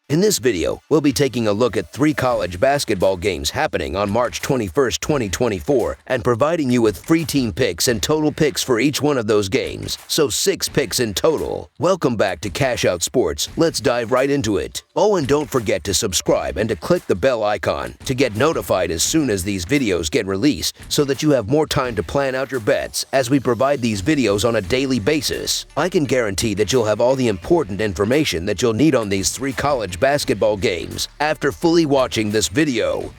In this video, we'll be taking a look at 3 college basketball games happening on March 21st, 2024, and providing you with free team picks and total picks for each one of those games, so 6 picks in total. Welcome back to Cash Out Sports. Let's dive right into it. Oh, and don't forget to subscribe and to click the bell icon to get notified as soon as these videos get released, so that you have more time to plan out your bets as we provide these videos on a daily basis. I can guarantee that you'll have all the important information that you'll need on these 3 college basketball games after fully watching this video.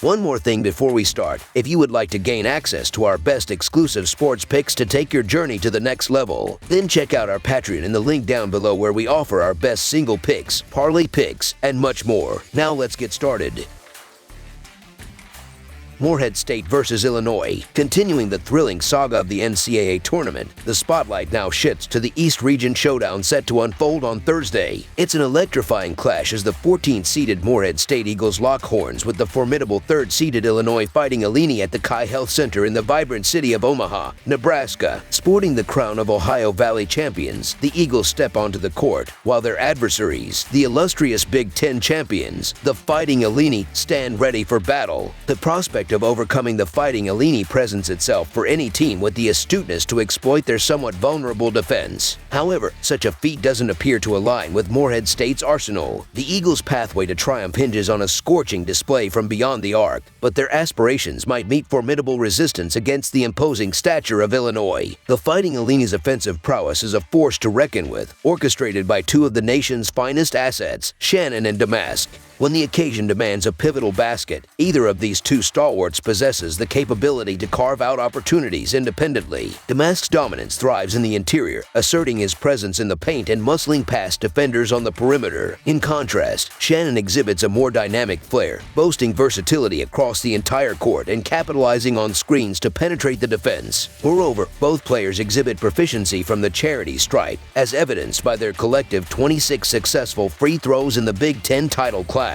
One more thing before we start: if you would like to gain access to our best exclusive sports picks to take your journey to the next level, then check out our Patreon in the link down below, where we offer our best single picks, parlay picks, and much more. Now let's get started. Morehead State versus Illinois. Continuing the thrilling saga of the NCAA tournament, the spotlight now shifts to the East Region showdown set to unfold on Thursday. It's an electrifying clash as the 14th-seeded Morehead State Eagles lock horns with the formidable 3rd-seeded Illinois Fighting Illini at the Chi Health Center in the vibrant city of Omaha, Nebraska. Sporting the crown of Ohio Valley champions, the Eagles step onto the court, while their adversaries, the illustrious Big Ten champions, the Fighting Illini, stand ready for battle. The prospect of overcoming the Fighting Illini presents itself for any team with the astuteness to exploit their somewhat vulnerable defense. However, such a feat doesn't appear to align with Morehead State's arsenal. The Eagles' pathway to triumph hinges on a scorching display from beyond the arc, but their aspirations might meet formidable resistance against the imposing stature of Illinois. The Fighting Illini's offensive prowess is a force to reckon with, orchestrated by 2 of the nation's finest assets, Shannon and Damask. When the occasion demands a pivotal basket, either of these 2 stalwarts possesses the capability to carve out opportunities independently. Damask's dominance thrives in the interior, asserting his presence in the paint and muscling past defenders on the perimeter. In contrast, Shannon exhibits a more dynamic flair, boasting versatility across the entire court and capitalizing on screens to penetrate the defense. Moreover, both players exhibit proficiency from the charity stripe, as evidenced by their collective 26 successful free throws in the Big Ten title clash.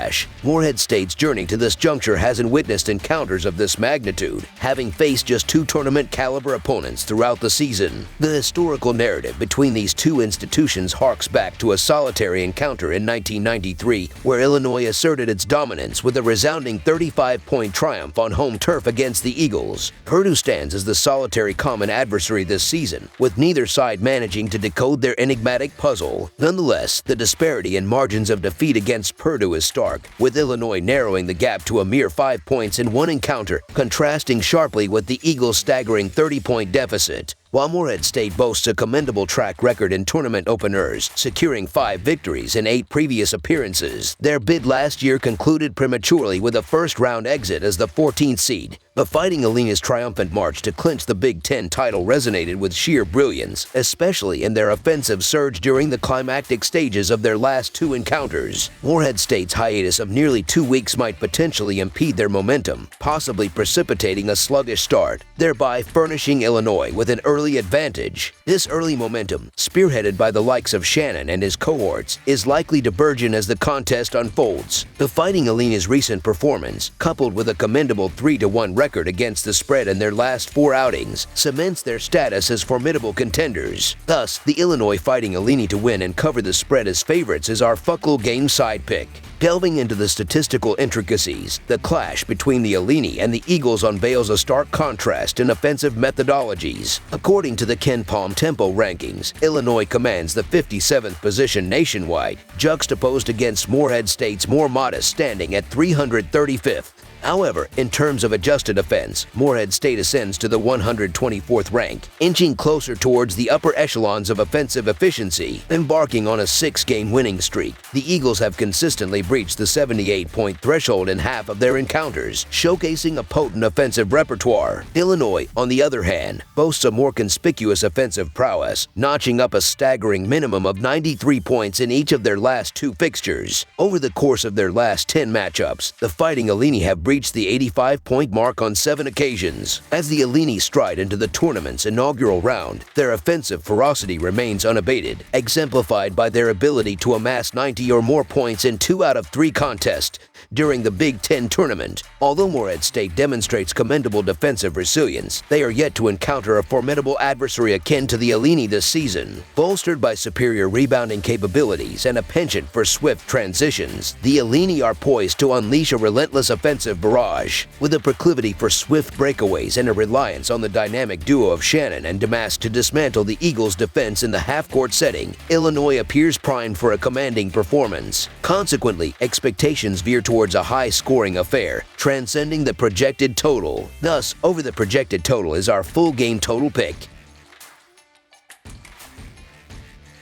Morehead State's journey to this juncture hasn't witnessed encounters of this magnitude, having faced just 2 tournament-caliber opponents throughout the season. The historical narrative between these 2 institutions harks back to a solitary encounter in 1993, where Illinois asserted its dominance with a resounding 35-point triumph on home turf against the Eagles. Purdue stands as the solitary common adversary this season, with neither side managing to decode their enigmatic puzzle. Nonetheless, the disparity in margins of defeat against Purdue is stark, with Illinois narrowing the gap to a mere 5 points in one encounter, contrasting sharply with the Eagles' staggering 30-point deficit. While Morehead State boasts a commendable track record in tournament openers, securing 5 victories in 8 previous appearances, their bid last year concluded prematurely with a first-round exit as the 14th seed. The Fighting Illini's triumphant march to clinch the Big Ten title resonated with sheer brilliance, especially in their offensive surge during the climactic stages of their last 2 encounters. Morehead State's hiatus of nearly 2 weeks might potentially impede their momentum, possibly precipitating a sluggish start, thereby furnishing Illinois with an early advantage. This early momentum, spearheaded by the likes of Shannon and his cohorts, is likely to burgeon as the contest unfolds. The Fighting Illini's recent performance, coupled with a commendable 3-1 record against the spread in their last 4 outings, cements their status as formidable contenders. Thus, the Illinois Fighting Illini to win and cover the spread as favorites is our Fuckle game side pick. Delving into the statistical intricacies, the clash between the Illini and the Eagles unveils a stark contrast in offensive methodologies. According to the Ken Palm Tempo rankings, Illinois commands the 57th position nationwide, juxtaposed against Morehead State's more modest standing at 335th. However, in terms of adjusted offense, Morehead State ascends to the 124th rank, inching closer towards the upper echelons of offensive efficiency. Embarking on a 6-game winning streak, the Eagles have consistently breached the 78-point threshold in half of their encounters, showcasing a potent offensive repertoire. Illinois, on the other hand, boasts a more conspicuous offensive prowess, notching up a staggering minimum of 93 points in each of their last 2 fixtures. Over the course of their last 10 matchups, the Fighting Illini have reached the 85-point mark on 7 occasions. As the Illini stride into the tournament's inaugural round, their offensive ferocity remains unabated, exemplified by their ability to amass 90 or more points in 2 out of 3 contests during the Big Ten tournament. Although Morehead State demonstrates commendable defensive resilience, they are yet to encounter a formidable adversary akin to the Illini this season. Bolstered by superior rebounding capabilities and a penchant for swift transitions, the Illini are poised to unleash a relentless offensive barrage. With a proclivity for swift breakaways and a reliance on the dynamic duo of Shannon and Damas to dismantle the Eagles' defense in the half-court setting, Illinois appears primed for a commanding performance. Consequently, expectations veer towards a high-scoring affair, transcending the projected total. Thus, over the projected total is our full game total pick.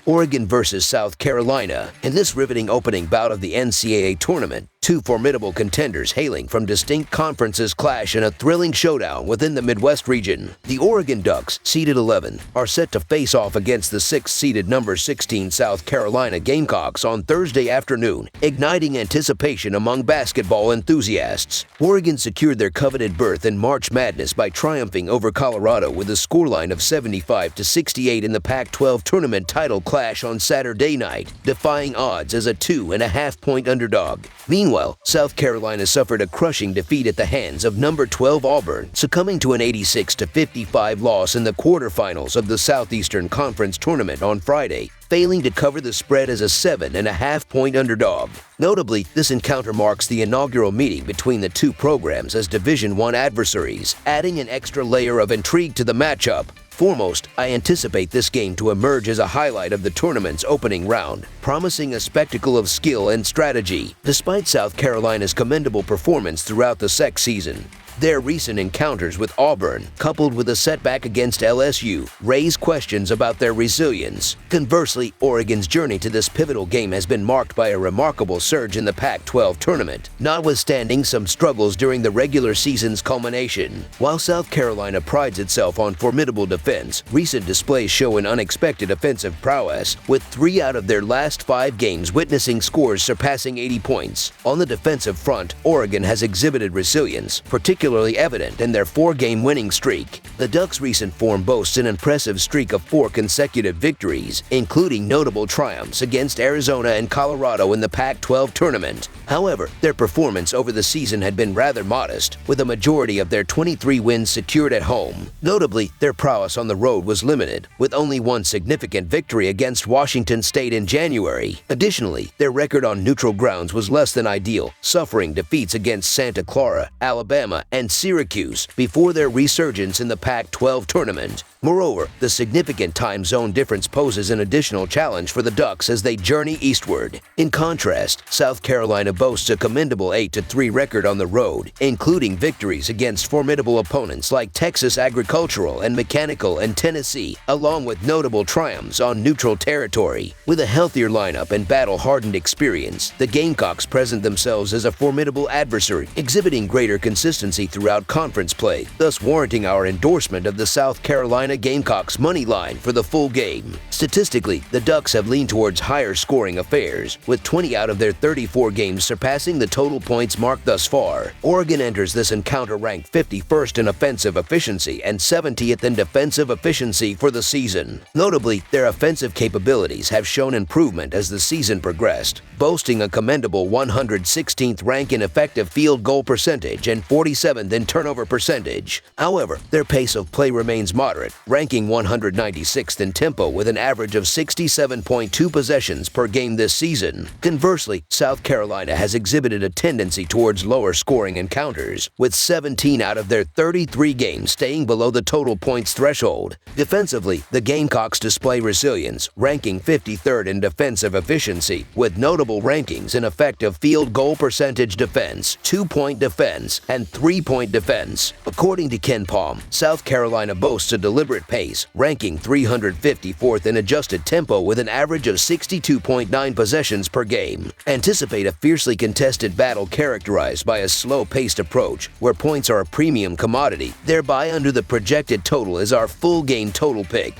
Oregon versus South Carolina. In this riveting opening bout of the NCAA tournament, 2 formidable contenders hailing from distinct conferences clash in a thrilling showdown within the Midwest region. The Oregon Ducks, seeded 11, are set to face off against the 6th-seeded number 16 South Carolina Gamecocks on Thursday afternoon, igniting anticipation among basketball enthusiasts. Oregon secured their coveted berth in March Madness by triumphing over Colorado with a scoreline of 75-68 in the Pac-12 tournament title clash on Saturday night, defying odds as a 2.5-point underdog. Meanwhile, South Carolina suffered a crushing defeat at the hands of number 12 Auburn, succumbing to an 86-55 loss in the quarterfinals of the Southeastern Conference tournament on Friday, failing to cover the spread as a 7.5-point underdog. Notably, this encounter marks the inaugural meeting between the 2 programs as Division I adversaries, adding an extra layer of intrigue to the matchup. Foremost, I anticipate this game to emerge as a highlight of the tournament's opening round, promising a spectacle of skill and strategy. Despite South Carolina's commendable performance throughout the SEC season, their recent encounters with Auburn, coupled with a setback against LSU, raise questions about their resilience. Conversely, Oregon's journey to this pivotal game has been marked by a remarkable surge in the Pac-12 tournament, notwithstanding some struggles during the regular season's culmination. While South Carolina prides itself on formidable defense, recent displays show an unexpected offensive prowess, with 3 out of their last 5 games witnessing scores surpassing 80 points. On the defensive front, Oregon has exhibited resilience, particularly evident in their 4-game winning streak. The Ducks' recent form boasts an impressive streak of 4 consecutive victories, including notable triumphs against Arizona and Colorado in the Pac-12 tournament. However, their performance over the season had been rather modest, with a majority of their 23 wins secured at home. Notably, their prowess on the road was limited, with only 1 significant victory against Washington State in January. Additionally, their record on neutral grounds was less than ideal, suffering defeats against Santa Clara, Alabama, and Syracuse before their resurgence in the Pac-12 tournament. Moreover, the significant time zone difference poses an additional challenge for the Ducks as they journey eastward. In contrast, South Carolina boasts a commendable 8-3 record on the road, including victories against formidable opponents like Texas Agricultural and Mechanical and Tennessee, along with notable triumphs on neutral territory. With a healthier lineup and battle-hardened experience, the Gamecocks present themselves as a formidable adversary, exhibiting greater consistency throughout conference play, thus warranting our endorsement of the South Carolina Gamecocks money line for the full game. Statistically, the Ducks have leaned towards higher scoring affairs, with 20 out of their 34 games surpassing the total points mark thus far. Oregon enters this encounter ranked 51st in offensive efficiency and 70th in defensive efficiency for the season. Notably, their offensive capabilities have shown improvement as the season progressed, boasting a commendable 116th rank in effective field goal percentage and 47th in turnover percentage. However, their pace of play remains moderate, ranking 196th in tempo with an average of 67.2 possessions per game this season. Conversely, South Carolina has exhibited a tendency towards lower scoring encounters, with 17 out of their 33 games staying below the total points threshold. Defensively, the Gamecocks display resilience, ranking 53rd in defensive efficiency, with notable rankings in effective field goal percentage defense, 2-point defense, and 3-point defense. According to Ken Palm, South Carolina boasts a deliberate pace, ranking 354th in adjusted tempo with an average of 62.9 possessions per game. Anticipate a fiercely contested battle characterized by a slow-paced approach, where points are a premium commodity. Thereby, under the projected total is our full game total pick.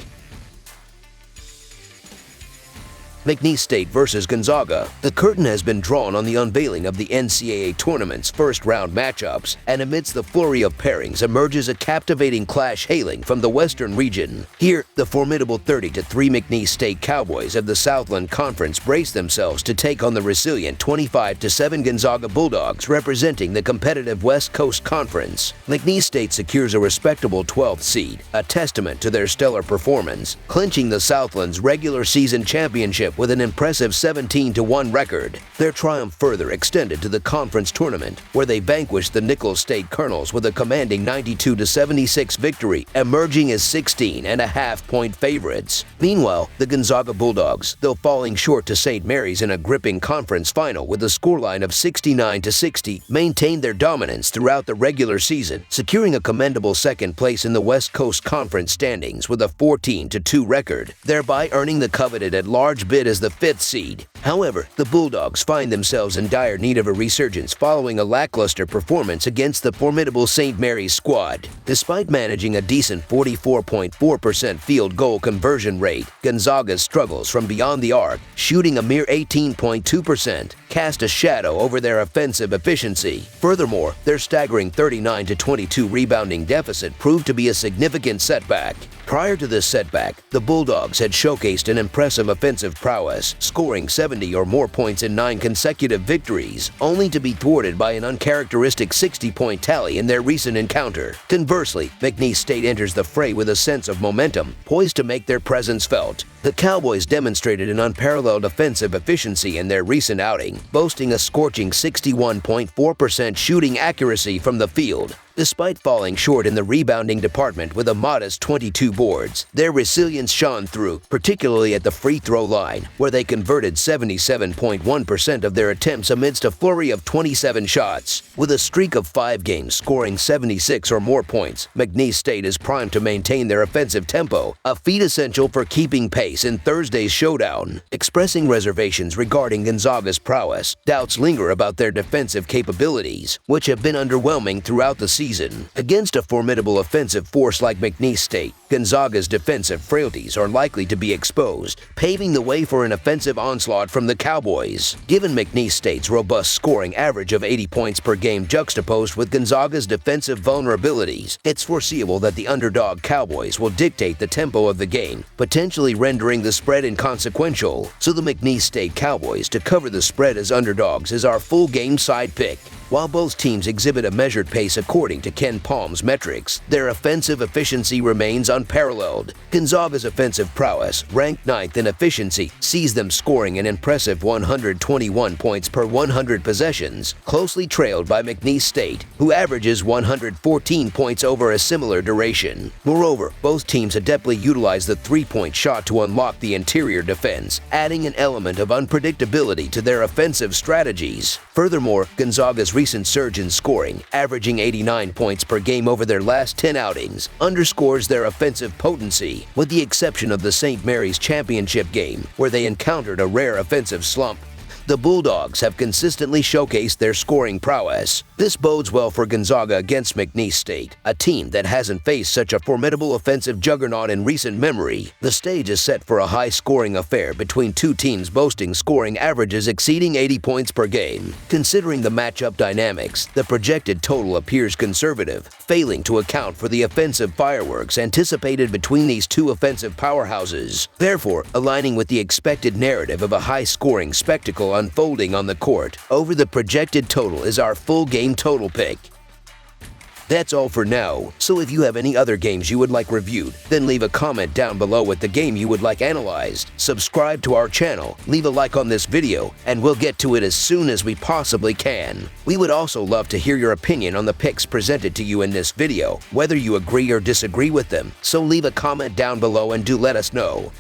McNeese State versus Gonzaga. The curtain has been drawn on the unveiling of the NCAA tournament's first-round matchups, and amidst the flurry of pairings emerges a captivating clash hailing from the Western region. Here, the formidable 30-3 McNeese State Cowboys of the Southland Conference brace themselves to take on the resilient 25-7 Gonzaga Bulldogs representing the competitive West Coast Conference. McNeese State secures a respectable 12th seed, a testament to their stellar performance, clinching the Southland's regular season championship with an impressive 17-1 record. Their triumph further extended to the conference tournament, where they vanquished the Nichols State Colonels with a commanding 92-76 victory, emerging as 16.5-point favorites. Meanwhile, the Gonzaga Bulldogs, though falling short to St. Mary's in a gripping conference final with a scoreline of 69-60, maintained their dominance throughout the regular season, securing a commendable second place in the West Coast Conference standings with a 14-2 record, thereby earning the coveted at-large bid as the 5th seed. However, the Bulldogs find themselves in dire need of a resurgence following a lackluster performance against the formidable St. Mary's squad. Despite managing a decent 44.4% field goal conversion rate, Gonzaga's struggles from beyond the arc, shooting a mere 18.2%, cast a shadow over their offensive efficiency. Furthermore, their staggering 39-22 rebounding deficit proved to be a significant setback. Prior to this setback, the Bulldogs had showcased an impressive offensive prowess, scoring 70 or more points in 9 consecutive victories, only to be thwarted by an uncharacteristic 60-point tally in their recent encounter. Conversely, McNeese State enters the fray with a sense of momentum, poised to make their presence felt. The Cowboys demonstrated an unparalleled offensive efficiency in their recent outing, boasting a scorching 61.4% shooting accuracy from the field. Despite falling short in the rebounding department with a modest 22 boards, their resilience shone through, particularly at the free throw line, where they converted 77.1% of their attempts amidst a flurry of 27 shots. With a streak of 5 games scoring 76 or more points, McNeese State is primed to maintain their offensive tempo, a feat essential for keeping pace in Thursday's showdown. Expressing reservations regarding Gonzaga's prowess, doubts linger about their defensive capabilities, which have been underwhelming throughout the season. Against a formidable offensive force like McNeese State, Gonzaga's defensive frailties are likely to be exposed, paving the way for an offensive onslaught from the Cowboys. Given McNeese State's robust scoring average of 80 points per game juxtaposed with Gonzaga's defensive vulnerabilities, it's foreseeable that the underdog Cowboys will dictate the tempo of the game, potentially rendering the spread inconsequential. So the McNeese State Cowboys to cover the spread as underdogs is our full game side pick. While both teams exhibit a measured pace according to Ken Palm's metrics, their offensive efficiency remains unparalleled. Gonzaga's offensive prowess, ranked 9th in efficiency, sees them scoring an impressive 121 points per 100 possessions, closely trailed by McNeese State, who averages 114 points over a similar duration. Moreover, both teams adeptly utilize the three-point shot to unlock the interior defense, adding an element of unpredictability to their offensive strategies. Furthermore, Gonzaga's recent surge in scoring, averaging 89 points per game over their last 10 outings, underscores their offensive potency, with the exception of the St. Mary's championship game, where they encountered a rare offensive slump. The Bulldogs have consistently showcased their scoring prowess. This bodes well for Gonzaga against McNeese State, a team that hasn't faced such a formidable offensive juggernaut in recent memory. The stage is set for a high-scoring affair between two teams boasting scoring averages exceeding 80 points per game. Considering the matchup dynamics, the projected total appears conservative, failing to account for the offensive fireworks anticipated between these two offensive powerhouses. Therefore, aligning with the expected narrative of a high-scoring spectacle unfolding on the court, over the projected total is our full game total pick. That's all for now, so if you have any other games you would like reviewed, then leave a comment down below with the game you would like analyzed. Subscribe to our channel, leave a like on this video, and we'll get to it as soon as we possibly can. We would also love to hear your opinion on the picks presented to you in this video, whether you agree or disagree with them, so leave a comment down below and do let us know.